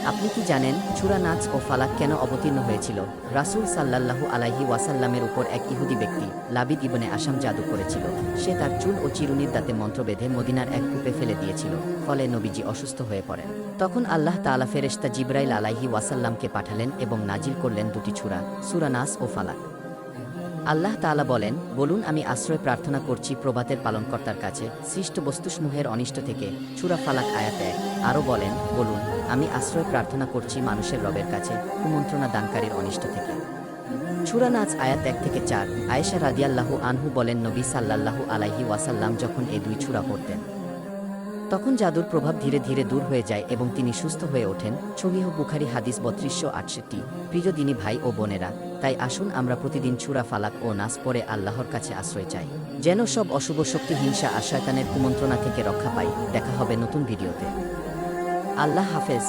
আপনি কি জানেন সূরা নাচ ও ফালাক কেন অবতীর্ণ হয়েছিল? রাসূল সাল্লাল্লাহু আলাইহি ওয়াসাল্লামের উপর এক ইহুদি ব্যক্তি লাবিদ ইবনে আশাম জাদু করেছিল। সে তার চুল ও চিরুনির দাঁতে মন্ত্র বেঁধে মদিনার এক কূপে ফেলে দিয়েছিল। ফলে নবীজি অসুস্থ হয়ে পড়েন। তখন আল্লাহ তাআলা ফেরেশতা জিবরাইল আলাইহি ওয়াসাল্লামকে পাঠালেন এবং নাজিল করলেন দুটি সূরা নাস ও ফালাক। আল্লাহ তাআলা বলেন, বলুন আমি আশ্রয় প্রার্থনা করছি প্রভাতের পালনকর্তার কাছে সৃষ্ট বস্তুসমূহের অনিষ্ট থেকে। সূরা ফালাক আয়াত ১। আরও বলেন, বলুন আমি আশ্রয় প্রার্থনা করছি মানুষের রবের কাছে কুমন্ত্রণা দানকারীর অনিষ্ট থেকে। সূরা নাচ আয়াত ১ থেকে ৪। আয়েশা রাদিয়াল্লাহু আনহু বলেন, নবী সাল্লাল্লাহু আলাইহি ওয়াসাল্লাম যখন এই দুই সূরা পড়তেন তখন জাদুর প্রভাব ধীরে ধীরে দূর হয়ে যায় এবং তিনি সুস্থ হয়ে ওঠেন। সহিহ বুখারী হাদিস ৩২৬৮। প্রিয় দিনী ভাই ও বোনেরা, তাই আসুন আমরা প্রতিদিন সূরা ফালাক ও নাস পড়ে আল্লাহর কাছে আশ্রয় চাই, যেন সব অশুভ শক্তি, হিংসা আর শয়তানের কুমন্ত্রণা থেকে রক্ষা পাই। দেখা হবে নতুন ভিডিওতে। আল্লাহ হাফেজ।